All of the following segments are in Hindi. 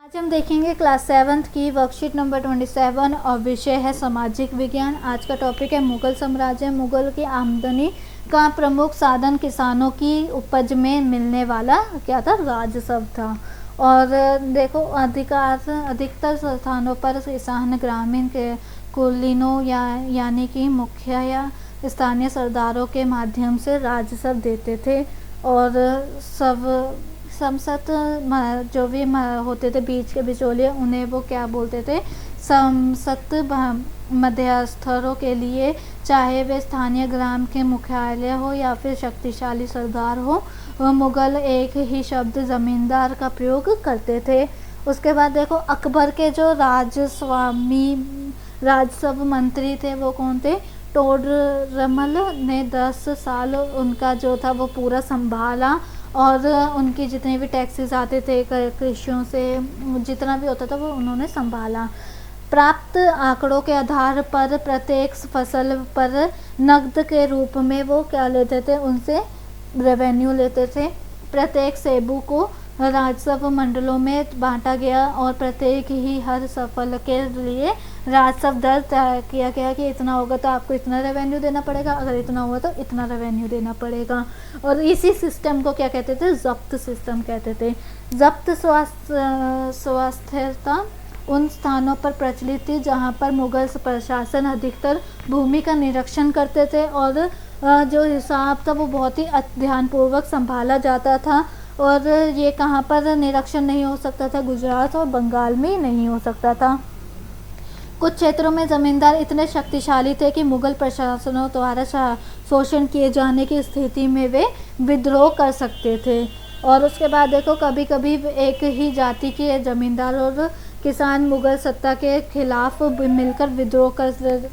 आज हम देखेंगे क्लास 7th की वर्कशीट नंबर 27 और विषय है सामाजिक विज्ञान। आज का टॉपिक है मुगल साम्राज्य। मुगल की आमदनी का प्रमुख साधन किसानों की उपज में मिलने वाला क्या था, राजस्व था। और देखो अधिकतर स्थानों पर किसान ग्रामीण के कुलीनों यानी कि मुखिया या स्थानीय सरदारों के माध्यम से राजस्व देते थे। और समसत जो भी होते थे बीच के बिचौलिए, उन्हें वो क्या बोलते थे, समसत मध्यस्थरों के लिए, चाहे वे स्थानीय ग्राम के मुख्यालय हो या फिर शक्तिशाली सरदार हो, मुगल एक ही शब्द ज़मींदार का प्रयोग करते थे। उसके बाद देखो अकबर के जो राजस्व मंत्री थे वो कौन थे, टोडरमल ने 10 साल उनका जो था वो पूरा संभाला। और उनकी जितने भी टैक्सेस आते थे कृषियों से, जितना भी होता था वो उन्होंने संभाला। प्राप्त आंकड़ों के आधार पर प्रत्येक फसल पर नकद के रूप में वो क्या लेते थे, उनसे रेवेन्यू लेते थे। प्रत्येक सेबू को राजस्व मंडलों में बांटा गया और प्रत्येक ही हर सफल के लिए राजस्व दर तय किया गया कि इतना होगा तो आपको इतना रेवेन्यू देना पड़ेगा, अगर इतना हुआ तो इतना रेवेन्यू देना पड़ेगा। और इसी सिस्टम को क्या कहते थे, जब्त सिस्टम कहते थे। जब्त स्वास्थ्यता उन स्थानों पर प्रचलित थी जहाँ पर मुगल प्रशासन अधिकतर भूमि का निरीक्षण करते थे और जो हिसाब था वो बहुत ही ध्यानपूर्वक संभाला जाता था। और ये कहाँ पर निरीक्षण नहीं हो सकता था, गुजरात और बंगाल में ही नहीं हो सकता था। कुछ क्षेत्रों में ज़मींदार इतने शक्तिशाली थे कि मुगल प्रशासनों द्वारा शोषण किए जाने की स्थिति में वे विद्रोह कर सकते थे। और उसके बाद देखो कभी कभी एक ही जाति के ज़मींदार और किसान मुगल सत्ता के खिलाफ मिलकर विद्रोह कर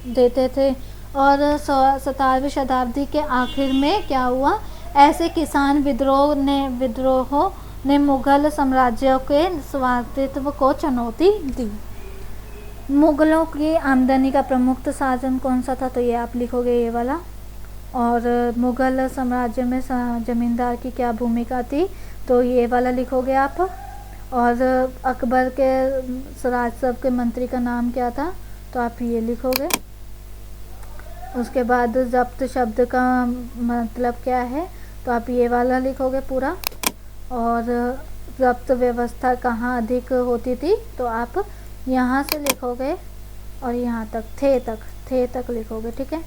देते थे। और 17वीं शताब्दी के आखिर में क्या हुआ, ऐसे किसान विद्रोहों ने मुगल साम्राज्य के स्वामित्व को चुनौती दी। मुगलों की आमदनी का प्रमुख साधन कौन सा था, तो ये आप लिखोगे ये वाला। और मुगल साम्राज्य में जमींदार की क्या भूमिका थी, तो ये वाला लिखोगे आप। और अकबर के राजस्व के मंत्री का नाम क्या था, तो आप ये लिखोगे। उसके बाद जब्त शब्द का मतलब क्या है, तो आप ये वाला लिखोगे पूरा। और जब्त व्यवस्था कहाँ अधिक होती थी, तो आप यहाँ से लिखोगे और यहाँ तक थे तक लिखोगे, ठीक है।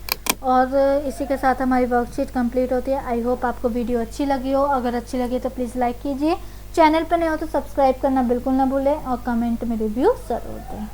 और इसी के साथ हमारी वर्कशीट कंप्लीट होती है। आई होप आपको वीडियो अच्छी लगी हो। अगर अच्छी लगी तो प्लीज़ लाइक कीजिए, चैनल पर नए हो तो सब्सक्राइब करना बिल्कुल ना भूलें और कमेंट में रिव्यू ज़रूर दें।